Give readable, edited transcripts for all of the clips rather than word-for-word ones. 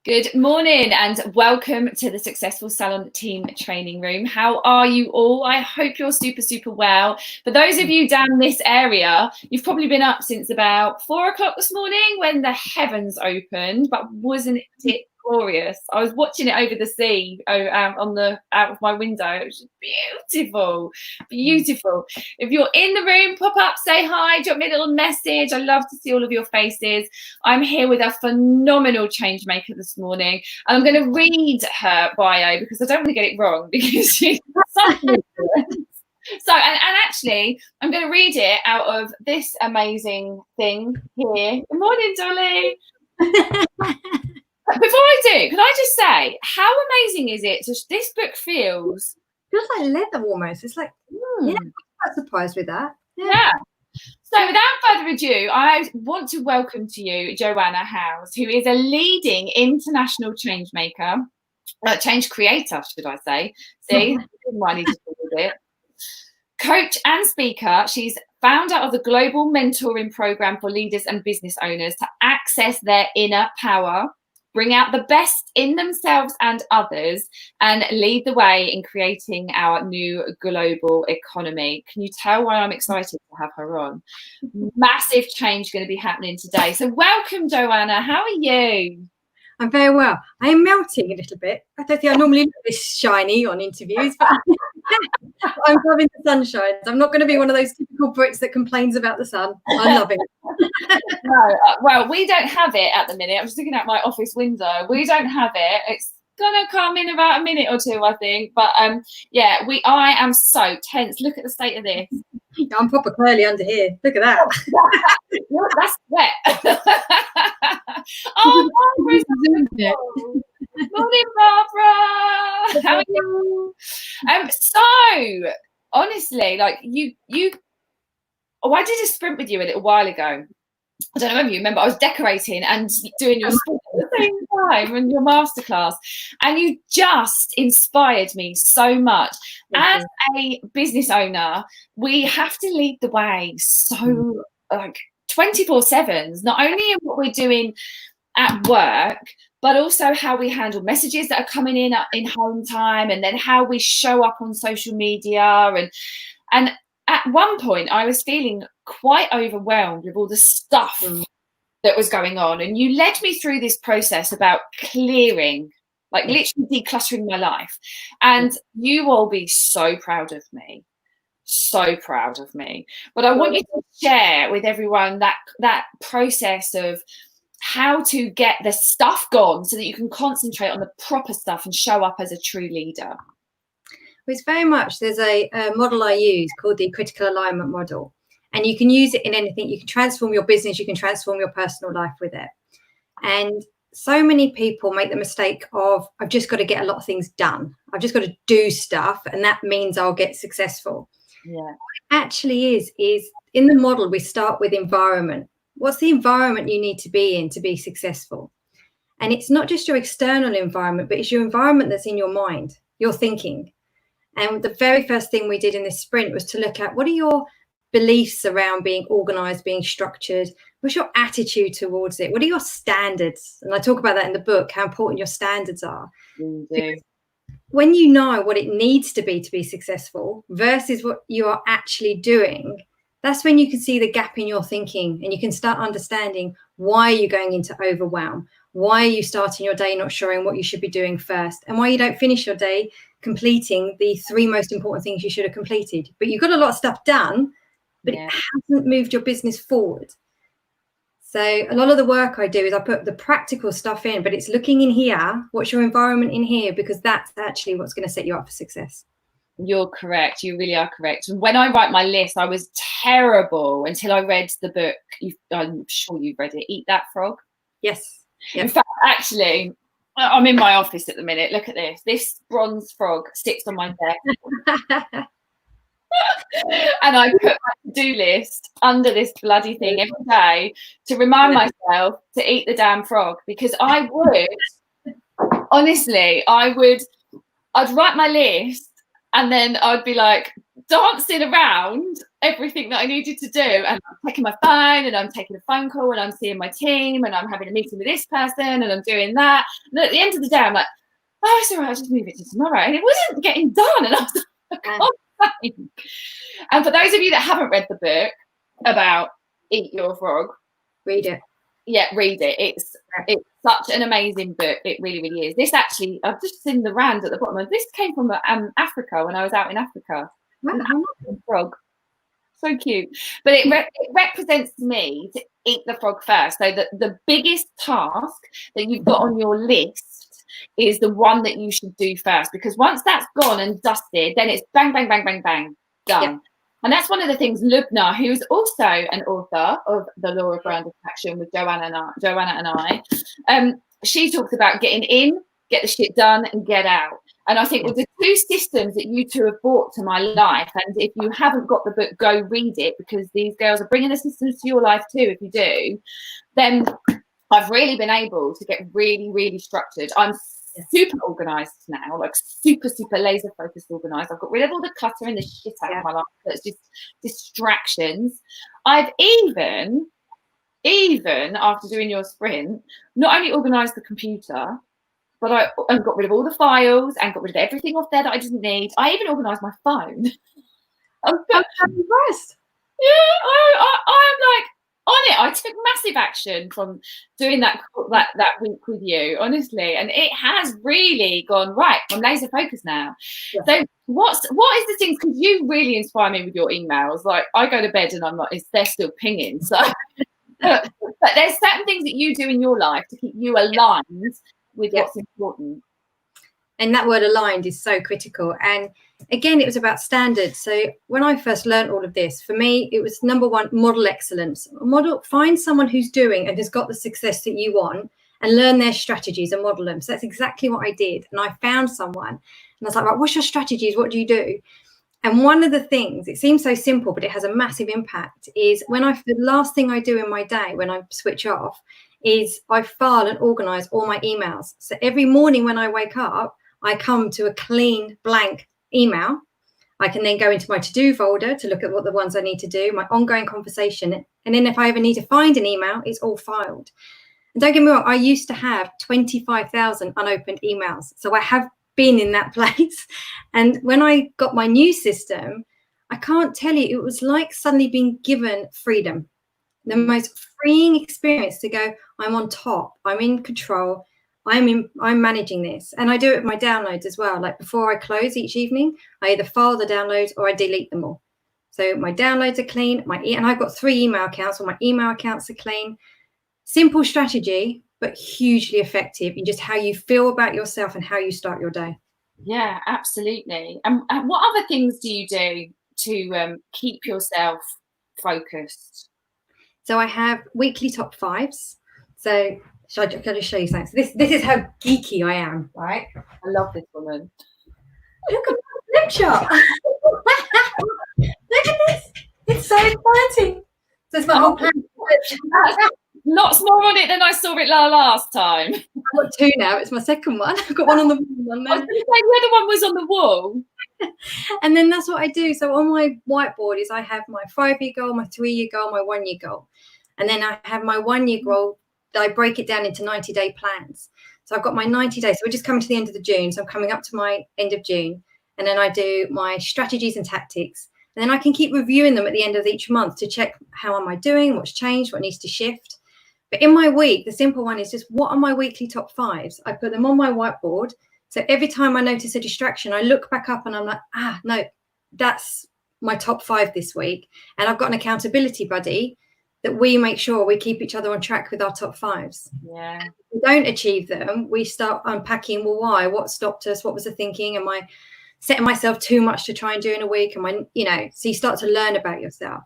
Good morning and welcome to the Successful Salon Team Training Room. How are you all? I hope you're super well. For those of you down this area, you've probably been up since about 4 o'clock this morning when the heavens opened, but wasn't it glorious? I was watching it over the sea out of my window. It was beautiful. If you're in the room, pop up, say hi, drop me a little message. I love to see all of your faces. I'm here with a phenomenal change maker this morning, and I'm going to read her bio because I don't want to get it wrong because she's so So, and actually, I'm going to read it out of this amazing thing here. Good morning, Dolly. Before I do, can I just say, how amazing is it? This book feels like leather almost. It's like, yeah, I'm quite surprised with that. Yeah. So without further ado, I want to welcome to you Joanna Howes, who is a leading international change maker, change creator, should I say. See, I need to do it. Coach and speaker. She's founder of the global mentoring program for leaders and business owners to access their inner power, bring out the best in themselves and others, and lead the way in creating our new global economy. Can you tell why I'm excited to have her on? Massive change going to be happening today. So welcome, Joanna. How are you? I'm very well. I am melting a little bit. I don't think I normally look this shiny on interviews, but I'm loving the sunshine. I'm not going to be one of those typical Brits that complains about the sun. I'm loving it. No, well, we don't have it at the minute. I'm just looking out my office window. We don't have it. It's gonna come in about a minute or two, I think. But yeah, I am so tense. Look at the state of this. I'm proper curly under here. Look at that. That's wet. Oh, Barbara's morning, Barbara. How are you? So honestly, like you. Oh, I did a sprint with you a little while ago. I don't know if you remember. I was decorating and doing your sprint at the same time and your masterclass, and you just inspired me so much. As a business owner, we have to lead the way so like 24/7, not only in what we're doing at work, but also how we handle messages that are coming in home time, and then how we show up on social media. And at one point I was feeling quite overwhelmed with all the stuff that was going on, and you led me through this process about clearing, like literally decluttering my life, and you will be so proud of me. But I want you to share with everyone that process of how to get the stuff gone so that you can concentrate on the proper stuff and show up as a true leader. It's very much, there's a model I use called the critical alignment model, and you can use it in anything. You can transform your business, you can transform your personal life with it. And so many people make the mistake of, I've just got to get a lot of things done. I've just got to do stuff, and that means I'll get successful. Yeah. What it actually is in the model, we start with environment. What's the environment you need to be in to be successful? And it's not just your external environment, but it's your environment that's in your mind, your thinking. And the very first thing we did in this sprint was to look at, what are your beliefs around being organized, being structured? What's your attitude towards it? What are your standards? And I talk about that in the book, how important your standards are. When you know what it needs to be successful versus what you are actually doing, that's when you can see the gap in your thinking, and you can start understanding why you're going into overwhelm, why are you starting your day not sure what you should be doing first, and why you don't finish your day completing the 3 most important things you should have completed. But you've got a lot of stuff done, but it hasn't moved your business forward. So a lot of the work I do is I put the practical stuff in, but it's looking in here, what's your environment in here, because that's actually what's going to set you up for success. You're correct. You really are correct. When I write my list, I was terrible until I read the book. I'm sure you've read it, Eat That Frog. Yes. Yep. In fact, actually, I'm in my office at the minute. Look at this. This bronze frog sits on my desk. And I put my to-do list under this bloody thing every day to remind myself to eat the damn frog, because I would, honestly, I'd write my list and then I'd be like dancing around everything that I needed to do, and I'm taking my phone and I'm taking a phone call and I'm seeing my team and I'm having a meeting with this person and I'm doing that. And at the end of the day, I'm like, oh, it's all right, I'll just move it to tomorrow. And it wasn't getting done. And I was like, oh, and for those of you that haven't read the book about Eat Your Frog, read it. Yeah, read it. It's such an amazing book. It really, really is. This actually, I've just seen the rand at the bottom. This came from Africa when I was out in Africa. Wow. An African frog. So cute. But it represents me to eat the frog first. So the biggest task that you've got on your list is the one that you should do first, because once that's gone and dusted, then it's bang, bang, bang, bang, bang, done. Yeah. And that's one of the things Lubna, who's also an author of The Law of Brand Attraction with Joanna and I, she talks about getting in, get the shit done, and get out. And I think with the two systems that you two have brought to my life, and if you haven't got the book, go read it, because these girls are bringing the systems to your life too. If you do, then I've really been able to get really, really structured. I'm super organized now, like super, super laser focused organized. I've got rid of all the clutter and the shit out of my life that's just distractions. I've even after doing your sprint, not only organized the computer, but I got rid of all the files and got rid of everything off there that I didn't need. I even organised my phone. I'm impressed. Yeah, I'm like on it. I took massive action from doing that week with you, honestly, and it has really gone right. I'm laser focused now. Yeah. So what is the things? Because you really inspire me with your emails. Like I go to bed and I'm like, they're still pinging. So, but there's certain things that you do in your life to keep you aligned with what's important. And that word aligned is so critical. And again, it was about standards. So when I first learned all of this, for me, it was number one, model excellence. Find someone who's doing and has got the success that you want and learn their strategies and model them. So that's exactly what I did. And I found someone and I was like, right, what's your strategies? What do you do? And one of the things, it seems so simple, but it has a massive impact, is the last thing I do in my day when I switch off is I file and organize all my emails. So every morning when I wake up, I come to a clean blank email. I can then go into my to-do folder to look at what the ones I need to do, my ongoing conversation. And then if I ever need to find an email, it's all filed. And don't get me wrong, I used to have 25,000 unopened emails. So I have been in that place. And when I got my new system, I can't tell you, it was like suddenly being given freedom. The most freeing experience to go, I'm on top, I'm in control, I'm managing this. And I do it with my downloads as well. Like before I close each evening, I either file the downloads or I delete them all. So my downloads are clean, and I've got 3 email accounts, so my email accounts are clean. Simple strategy, but hugely effective in just how you feel about yourself and how you start your day. Yeah, absolutely. And what other things do you do to keep yourself focused? So I have weekly top 5s. So can I just show you something? So this is how geeky I am, right? I love this woman. Look at my lecture. Look at this. It's so exciting. So it's my whole plan. Lots more on it than I saw it last time. I've got 2 now. It's my second one. I've got one on the wall. I was going to say the other one was on the wall. And then that's what I do. So on my whiteboard is I have my 5-year goal, my 3-year goal, my 1-year goal. And then I have my 1-year goal. I break it down into 90-day plans. So I've got my 90 days. So we're just coming to the end of the June. So I'm coming up to my end of June. And then I do my strategies and tactics. And then I can keep reviewing them at the end of each month to check how am I doing, what's changed, what needs to shift. But in my week, the simple one is just what are my weekly top 5s? I put them on my whiteboard. So every time I notice a distraction, I look back up and I'm like, no, that's my top 5 this week. And I've got an accountability buddy that we make sure we keep each other on track with our top 5s. Yeah. If we don't achieve them, we start unpacking, well, why? What stopped us? What was the thinking? Am I setting myself too much to try and do in a week? So you start to learn about yourself.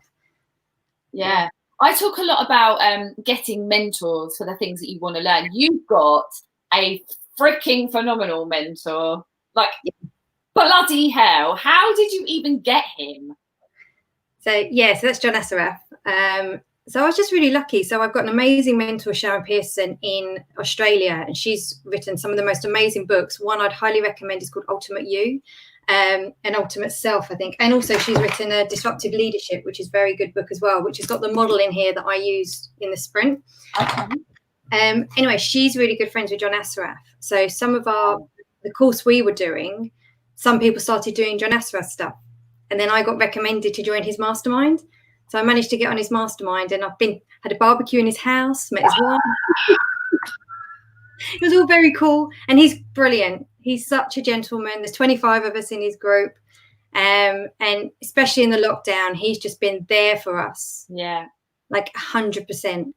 Yeah. I talk a lot about getting mentors for the things that you want to learn. You've got a freaking phenomenal mentor. Like, bloody hell. How did you even get him? So that's John Asaraf. So I was just really lucky. So I've got an amazing mentor, Sharon Pearson, in Australia, and she's written some of the most amazing books. One I'd highly recommend is called Ultimate You. An Ultimate Self, I think. And also she's written a Disruptive Leadership, which is a very good book as well, which has got the model in here that I use in the sprint. Okay. Anyway, she's really good friends with John Assaraf. So some of the course we were doing, some people started doing John Assaraf stuff. And then I got recommended to join his mastermind. So I managed to get on his mastermind, and I've had a barbecue in his house, met his wife. It was all very cool. And he's brilliant. He's such a gentleman. There's 25 of us in his group. And especially in the lockdown, he's just been there for us. Yeah. Like 100%,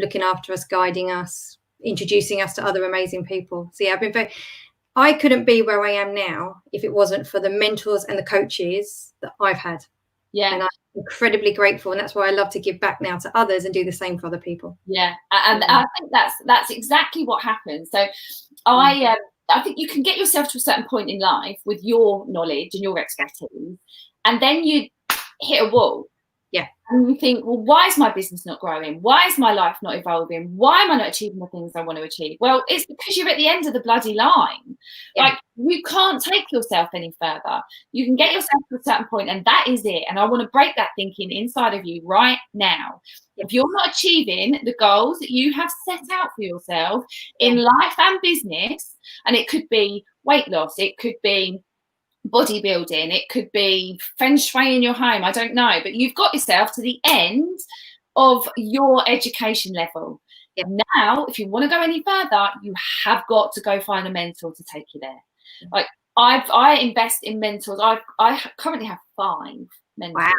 looking after us, guiding us, introducing us to other amazing people. So yeah, I couldn't be where I am now if it wasn't for the mentors and the coaches that I've had. Yeah. And I'm incredibly grateful. And that's why I love to give back now to others and do the same for other people. Yeah. And I think that's exactly what happens. So I think you can get yourself to a certain point in life with your knowledge and your expertise, and then you hit a wall. Yeah. And you think, well, why is my business not growing? Why is my life not evolving? Why am I not achieving the things I want to achieve? Well, it's because you're at the end of the bloody line. Yeah. Like, you can't take yourself any further. You can get yourself to a certain point, and that is it. And I want to break that thinking inside of you right now. If you're not achieving the goals that you have set out for yourself in life and business, and it could be weight loss, it could be bodybuilding, it could be feng shui in your home, I don't know, but you've got yourself to the end of your education level. Now, if you want to go any further, you have got to go find a mentor to take you there. Like, I invest in mentors. I currently have 5 mentors. Wow,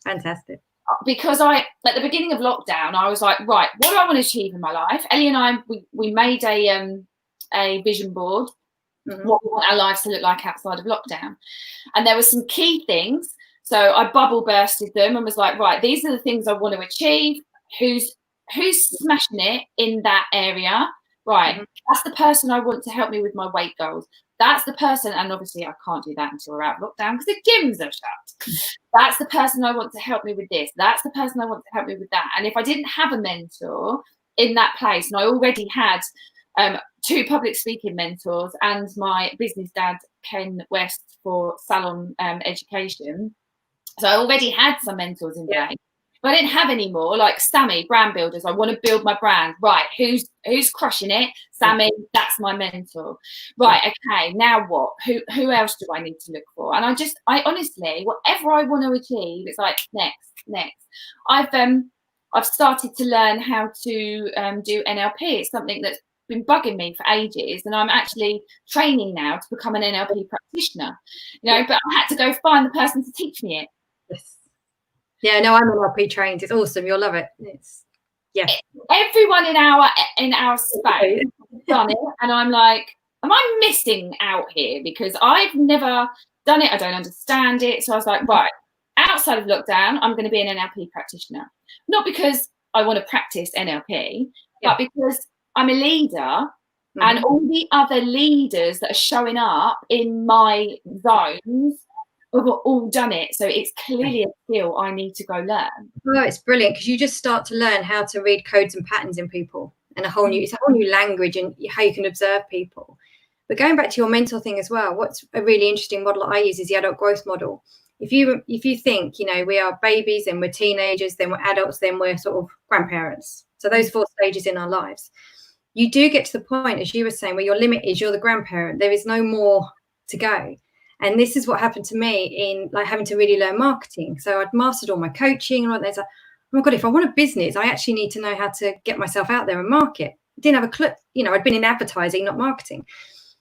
fantastic. Because at the beginning of lockdown, I was like, right, what do I want to achieve in my life? Ellie and I, we made a vision board. What we want our lives to look like outside of lockdown. And there were some key things. So I bubble bursted them and was like, right, these are the things I want to achieve. Who's smashing it in that area? Right. That's the person I want to help me with my weight goals. That's the person, and obviously I can't do that until we're out of lockdown because the gyms are shut. That's the person I want to help me with this. That's the person I want to help me with that. And if I didn't have a mentor in that place, and I already had 2 public speaking mentors and my business dad, Ken West, for Salon education. So I already had some mentors in place. But I didn't have any more, like Sammy, brand builders. I want to build my brand. Right, who's crushing it? Sammy, that's my mentor. Right, okay, now what? Who else do I need to look for? And I honestly, whatever I want to achieve, it's like next. I've started to learn how to do NLP. It's something that's been bugging me for ages, and I'm actually training now to become an NLP practitioner. You know, but I had to go find the person to teach me it. Yes. Yeah, no, I'm NLP trained. It's awesome. You'll love it. Everyone in our space has done it, and I'm like, am I missing out here? Because I've never done it. I don't understand it. So I was like, right, outside of lockdown, I'm going to be an NLP practitioner. Not because I want to practice NLP, but because I'm a leader, and all the other leaders that are showing up in my zones have all done it. So it's clearly a skill I need to go learn. Oh, it's brilliant, because you just start to learn how to read codes and patterns in people, and it's a whole new language and how you can observe people. But going back to your mentor thing as well, what's a really interesting model I use is the adult growth model. If you think, you know, we are babies, then we're teenagers, then we're adults, then we're sort of grandparents. So those 4 stages in our lives. You do get to the point, as you were saying, where your limit is you're the grandparent. There is no more to go. And this is what happened to me in like having to really learn marketing. So I'd mastered all my coaching and all that. It's like, oh my God, if I want a business, I actually need to know how to get myself out there and market. I didn't have a clue. You know, I'd been in advertising, not marketing.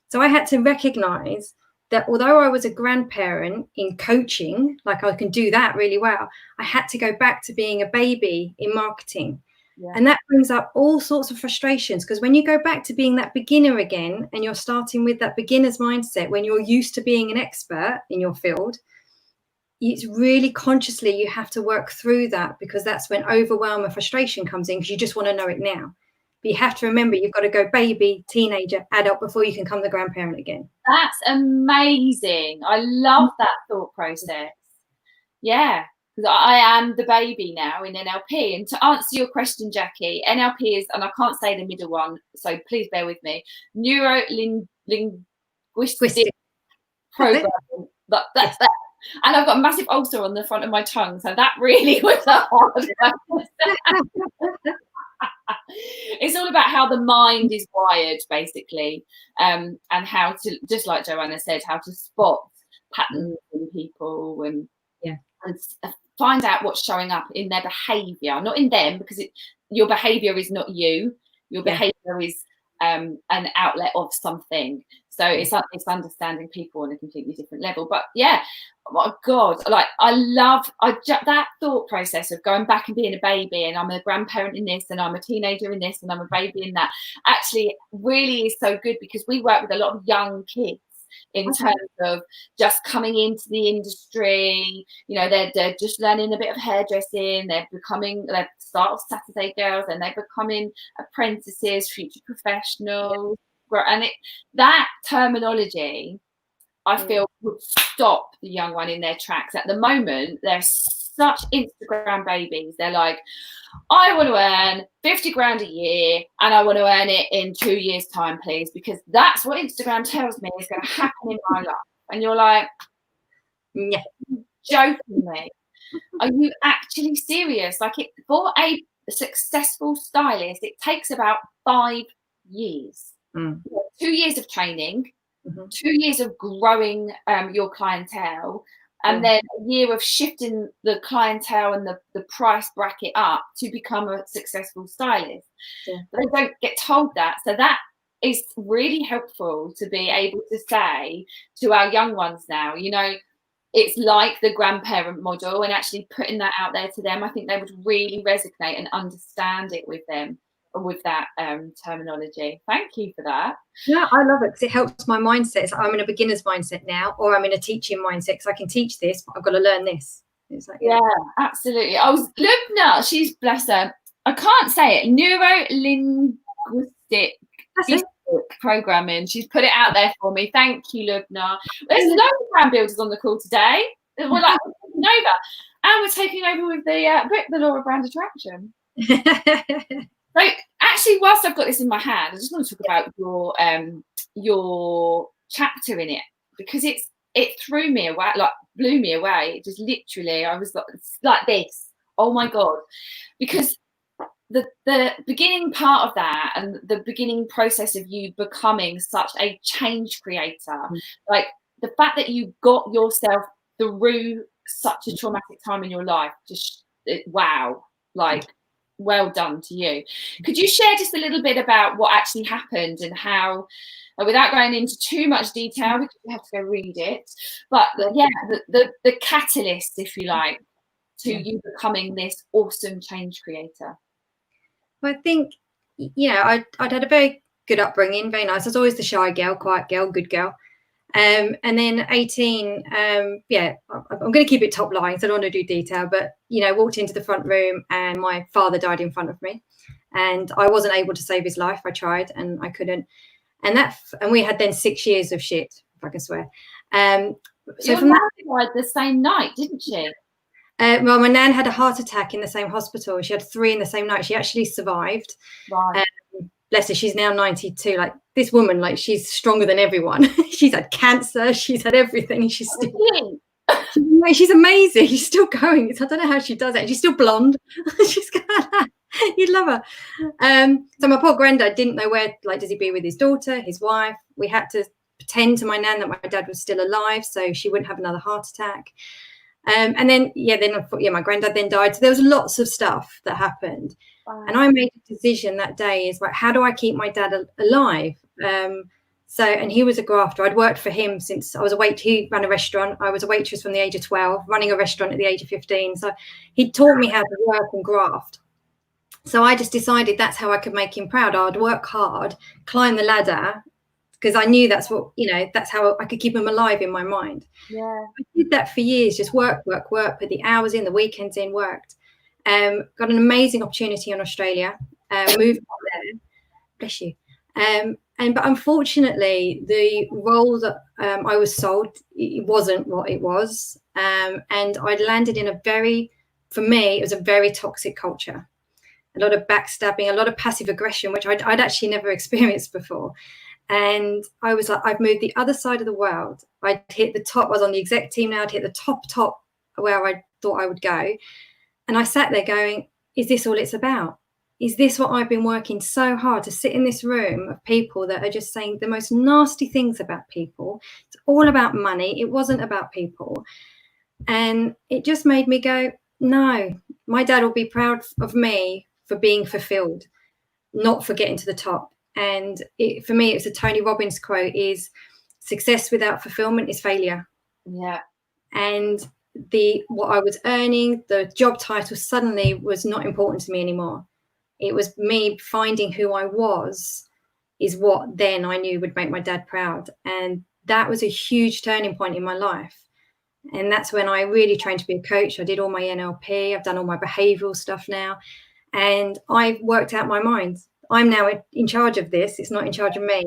So I had to recognize that although I was a grandparent in coaching, like I can do that really well, I had to go back to being a baby in marketing. Yeah. And that brings up all sorts of frustrations, because when you go back to being that beginner again, and you're starting with that beginner's mindset, when you're used to being an expert in your field, it's really consciously you have to work through that, because that's when overwhelm and frustration comes in, because you just want to know it now. But you have to remember, you've got to go baby, teenager, adult before you can come the grandparent again. That's amazing. I love that thought process. Yeah. I am the baby now in NLP. And to answer your question, Jackie, NLP is, and I can't say the middle one, so please bear with me, neuro-linguistic programming. But that. And I've got a massive ulcer on the front of my tongue, so that really was a hard one. It's all about how the mind is wired, basically, and how to, just like Joanna said, how to spot patterns in people and find out what's showing up in their behaviour, not in them, because your behaviour is not you. Your behaviour is an outlet of something. So it's understanding people on a completely different level. But yeah, oh my God, like I love that thought process of going back and being a baby, and I'm a grandparent in this, and I'm a teenager in this, and I'm a baby in that. Actually, really is so good, because we work with a lot of young kids in terms of just coming into the industry. You know, they're just learning a bit of hairdressing. They're start off Saturday girls, and they're becoming apprentices, future professionals. And that terminology, I feel, would stop the young one in their tracks. At the moment, they're such Instagram babies. They're like, I want to earn 50 grand a year, and I want to earn it in 2 years' time, please, because that's what Instagram tells me is going to happen in my life. And you're like, yeah, joking me. Are you actually serious? Like, for a successful stylist, it takes about 5 years. 2 years of training, 2 years of growing your clientele, and then a year of shifting the clientele and the price bracket up to become a successful stylist. But they don't get told that. So that is really helpful to be able to say to our young ones now, you know, it's like the grandparent model, and actually putting that out there to them, I think they would really resonate and understand it with them, with that terminology. Thank you for that. Yeah, I love it, because it helps my mindset. So I'm in a beginner's mindset now, or I'm in a teaching mindset, because I can teach this, but I've got to learn this. It's like, yeah, absolutely. I was Lubna, she's, bless her, I can't say it, neuro-linguistic programming. She's put it out there for me. Thank you, Lubna. There's loads of brand builders on the call today. We're like, we're taking over, and we're taking over with the book, The Law of Brand Attraction. So actually, whilst I've got this in my hand, I just want to talk about your chapter in it, because it threw me away, like blew me away. It just literally, I was like this. Oh my God. Because the beginning part of that, and the beginning process of you becoming such a change creator, like the fact that you got yourself through such a traumatic time in your life, just wow, like well done to you. Could you share just a little bit about what actually happened, and how, without going into too much detail because you have to go read it, but yeah, the catalyst, if you like, to you becoming this awesome change creator? Well, I think, you know, I'd had a very good upbringing, very nice. I was always the shy girl, quiet girl, good girl. And then 18, yeah, I'm going to keep it top line, so I don't want to do detail, but, you know, walked into the front room and my father died in front of me, and I wasn't able to save his life. I tried and I couldn't. And we had then 6 years of shit, if I can swear. So from that, died the same night, didn't she? Well, my nan had a heart attack in the same hospital. She had 3 in the same night. She actually survived. Right. Bless her, she's now 92. Like, this woman, like, she's stronger than everyone. She's had cancer, she's had everything. She's still, she's amazing. She's still going. I don't know how she does it. She's still blonde. She's you'd love her. So my poor granddad didn't know where, like, does he be with his daughter, his wife? We had to pretend to my nan that my dad was still alive so she wouldn't have another heart attack. And then my granddad then died. So there was lots of stuff that happened. Wow. And I made a decision that day, is like, how do I keep my dad alive? And he was a grafter. I'd worked for him since I was he ran a restaurant. I was a waitress from the age of 12, running a restaurant at the age of 15. So he taught me how to work and graft. So I just decided that's how I could make him proud. I'd work hard, climb the ladder, because I knew that's what, you know, that's how I could keep him alive in my mind. Yeah, I did that for years, just work, put the hours in, the weekends in, worked. Got an amazing opportunity in Australia, moved up there, bless you. But unfortunately, the role that I was sold, it wasn't what it was. And I'd landed in for me, it was a very toxic culture. A lot of backstabbing, a lot of passive aggression, which I'd actually never experienced before. And I was like, I've moved the other side of the world. I'd hit the top. I was on the exec team now. I'd hit the top where I thought I would go. And I sat there going, is this all it's about? Is this what I've been working so hard to sit in this room of people that are just saying the most nasty things about people? It's all about money. It wasn't about people. And it just made me go, no, my dad will be proud of me for being fulfilled, not for getting to the top. And for me, it's a Tony Robbins quote, is success without fulfillment is failure. Yeah. And what I was earning, the job title suddenly was not important to me anymore. It was me finding who I was is what then I knew would make my dad proud. And that was a huge turning point in my life. And that's when I really trained to be a coach. I did all my NLP. I've done all my behavioral stuff now. And I've worked out my mind. I'm now in charge of this. It's not in charge of me.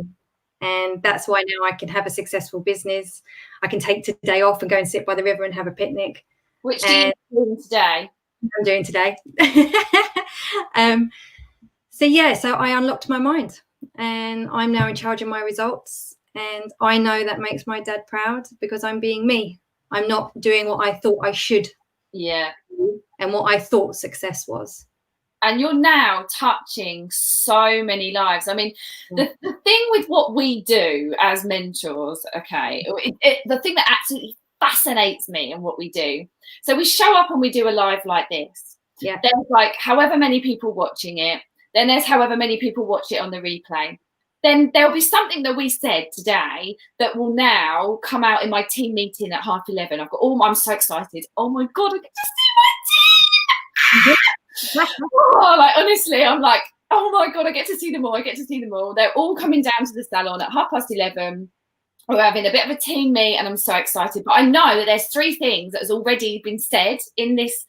And that's why now I can have a successful business. I can take today off and go and sit by the river and have a picnic. Which are you doing today? I'm doing today. So I unlocked my mind and I'm now in charge of my results. And I know that makes my dad proud because I'm being me. I'm not doing what I thought I should. Yeah. And what I thought success was. And you're now touching so many lives. I mean, the thing with what we do as mentors, okay, the thing that absolutely fascinates me in what we do. So we show up and we do a live like this. Yeah. There's like however many people watching it. Then there's however many people watch it on the replay. Then there'll be something that we said today that will now come out in my team meeting at 11:30. I'm so excited. Oh my God, I get to see my team. Oh, like honestly, I'm like, oh my God, I get to see them all. They're all coming down to the salon at 11:30. We're having a bit of a team meet and I'm so excited. But I know that there's 3 things that has already been said in this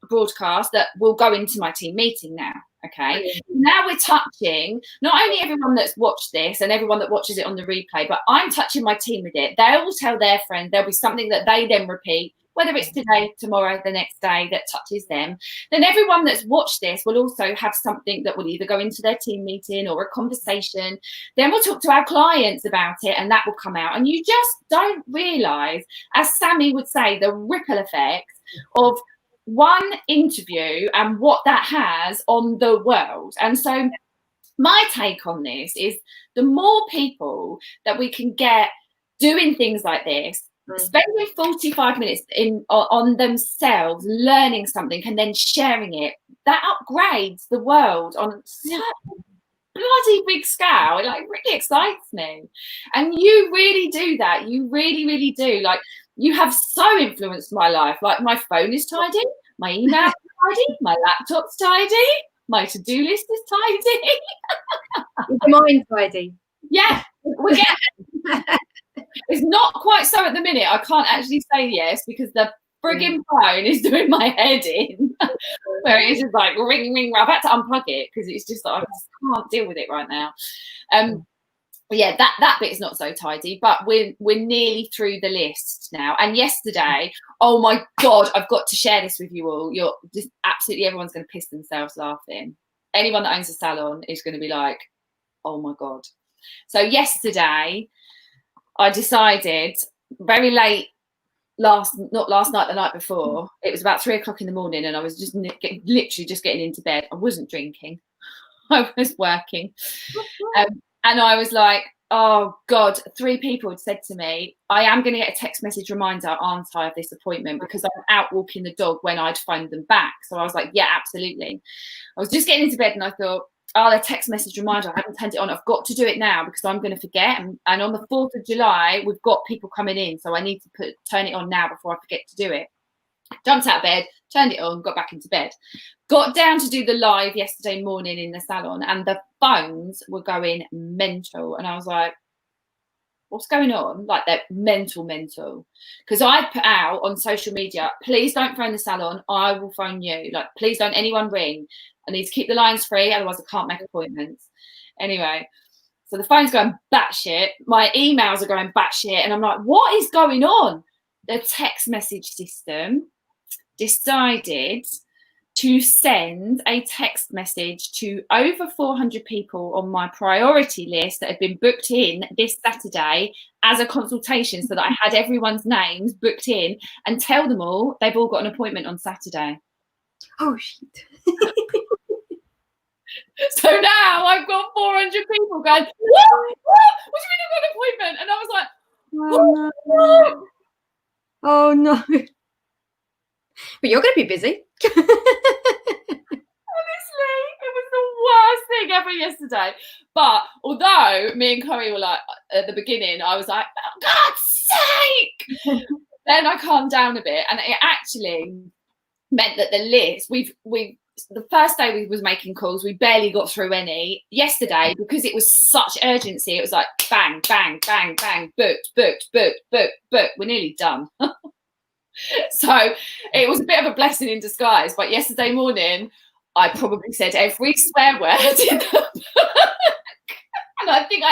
broadcast that will go into my team meeting now. Okay. Now we're touching not only everyone that's watched this and everyone that watches it on the replay, but I'm touching my team with it. They'll tell their friend, there'll be something that they then repeat, whether it's today, tomorrow, the next day, that touches them. Then everyone that's watched this will also have something that will either go into their team meeting or a conversation. Then we'll talk to our clients about it and that will come out. And you just don't realise, as Sammy would say, the ripple effect of one interview and what that has on the world. And so my take on this is the more people that we can get doing things like this, spending 45 minutes on themselves, learning something and then sharing it, that upgrades the world on such a bloody big scale. It like really excites me. And you really do that. You really, really do. Like, you have so influenced my life. Like, my phone is tidy, my email is tidy, my laptop's tidy, my to-do list is tidy. Is your mind tidy? Yeah, we're getting it's not quite so at the minute. I can't actually say yes because the frigging phone is doing my head in. Where it's just like ring, ring. I've had to unplug it because it's just like I just can't deal with it right now. Yeah, that bit is not so tidy, but we're nearly through the list now. And yesterday, oh my God, I've got to share this with you all. You're just absolutely everyone's going to piss themselves laughing. Anyone that owns a salon is going to be like, oh my God. So yesterday, I decided very late not last night, the night before. It was about 3:00 in the morning, and I was just literally just getting into bed. I wasn't drinking. I was working. And I was like, oh God, 3 people had said to me, I am going to get a text message reminder, aren't I, of this appointment, because I'm out walking the dog when I'd phoned them back. So I was like, yeah, absolutely. I was just getting into bed and I thought, oh, the text message reminder, I haven't turned it on. I've got to do it now because I'm going to forget. And on the 4th of July, we've got people coming in. So I need to turn it on now before I forget to do it. Jumped out of bed, turned it on, got back into bed. Got down to do the live yesterday morning in the salon and the phones were going mental. And I was like, what's going on? Like, they're mental. Because I put out on social media, please don't phone the salon. I will phone you. Like, please don't anyone ring. I need to keep the lines free. Otherwise, I can't make appointments. Anyway, so the phone's going batshit. My emails are going batshit. And I'm like, what is going on? The text message system decided to send a text message to over 400 people on my priority list that had been booked in this Saturday as a consultation, so that I had everyone's names booked in, and tell them all they've all got an appointment on Saturday. Oh, shit. So now I've got 400 people going, what? What do you mean I've got an appointment? And I was like, oh, no. Oh, no. But you're going to be busy. Honestly, it was the worst thing ever yesterday. But although me and Chloe were like, at the beginning, I was like, oh, God's sake. Then I calmed down a bit, and it actually meant that the list, the first day we was making calls, we barely got through any. Yesterday, because it was such urgency, it was like bang, bang, bang, bang, booked, booked, booked, booked, booked. We're nearly done. So it was a bit of a blessing in disguise. But yesterday morning, I probably said every swear word in the book. And I think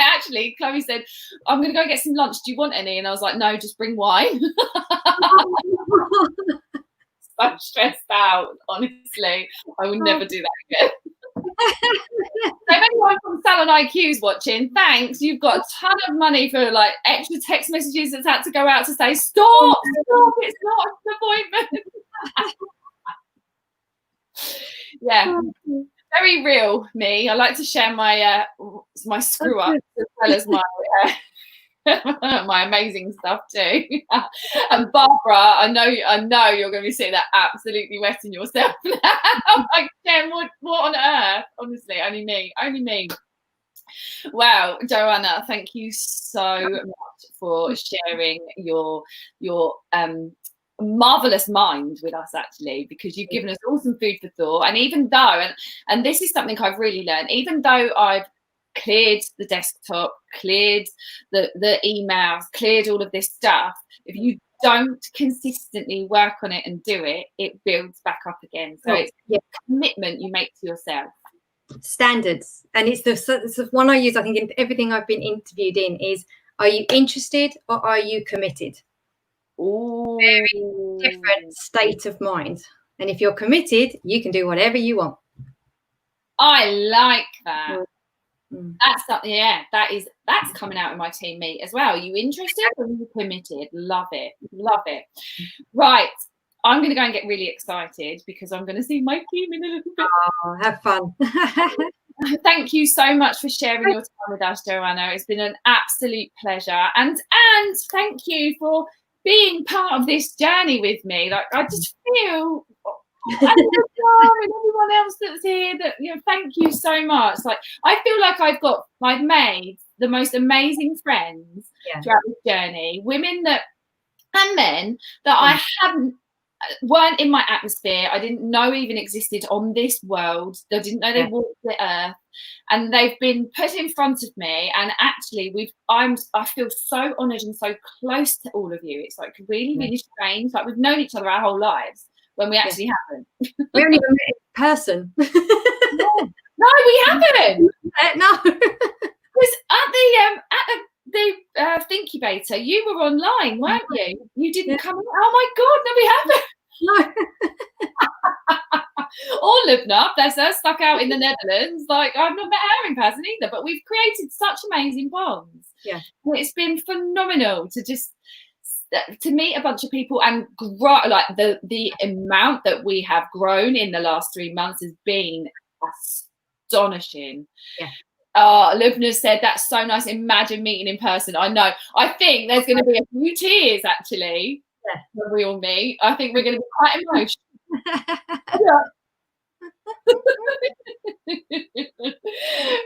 Chloe said, I'm going to go get some lunch. Do you want any? And I was like, no, just bring wine. So stressed out, honestly. I will never do that again. So if anyone from Salon IQ's watching, thanks. You've got a ton of money for like extra text messages that's had to go out to say, stop, it's not an appointment. Yeah, very real me. I like to share my my screw up as well as my my amazing stuff too. And Barbara, I know you're going to be sitting there absolutely wetting yourself now. I'm like, Jen, what on earth? Honestly, only me. Wow, Joanna, thank you so much for sharing your marvelous mind with us, actually, because you've given us all some food for thought. And even though, and this is something I've really learned, even though I've cleared the desktop, cleared the emails, cleared all of this stuff, if you don't consistently work on it and do it, it builds back up again. So it's a commitment you make to yourself. Standards. And it's the one I use, I think, in everything I've been interviewed in is, are you interested or are you committed? Ooh. Very different state of mind. And if you're committed, you can do whatever you want. I like that. That's something, that's coming out in my team meet as well. Are you interested or are you committed? Love it. Right, I'm going to go and get really excited because I'm going to see my team in a little bit. Oh, have fun. Thank you so much for sharing your time with us, Joanna. It's been an absolute pleasure, and thank you for being part of this journey with me. Like, I just feel, and everyone else that's here, that, you know, thank you so much. Like, I feel like I've made the most amazing friends throughout this journey, women and men that I weren't in my atmosphere. I didn't know even existed on this world. I didn't know they walked the earth, and they've been put in front of me. And actually, I feel so honoured and so close to all of you. It's like really, really strange. Like, we've known each other our whole lives when we actually haven't. We haven't even met in person. No, we haven't. No. Because at the Thinkubator, you were online, weren't you? You didn't come in. Oh my God, no, we haven't. Or Lubna, bless her, stuck out in the Netherlands. Like, I've not met her in person either, but we've created such amazing bonds. Yeah, it's been phenomenal to meet a bunch of people and grow. Like, the amount that we have grown in the last 3 months has been astonishing. Yeah. Lubna said, that's so nice. Imagine meeting in person. I know. I think there's going to be a few tears, actually, when we all meet. I think we're going to be quite emotional.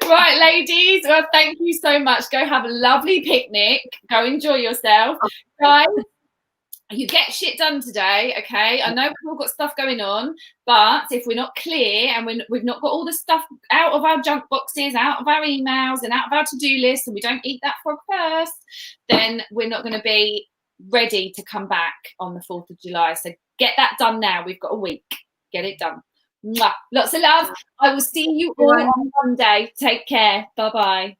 Right, ladies. Well, thank you so much. Go have a lovely picnic. Go enjoy yourself. Guys, you get shit done today, okay? I know we've all got stuff going on, but if we're not clear and we've not got all the stuff out of our junk boxes, out of our emails and out of our to-do list, and we don't eat that frog first, then we're not going to be ready to come back on the 4th of July. So get that done now. We've got a week. Get it done. Mwah. Lots of love. I will see you all on Monday. Take care. Bye-bye.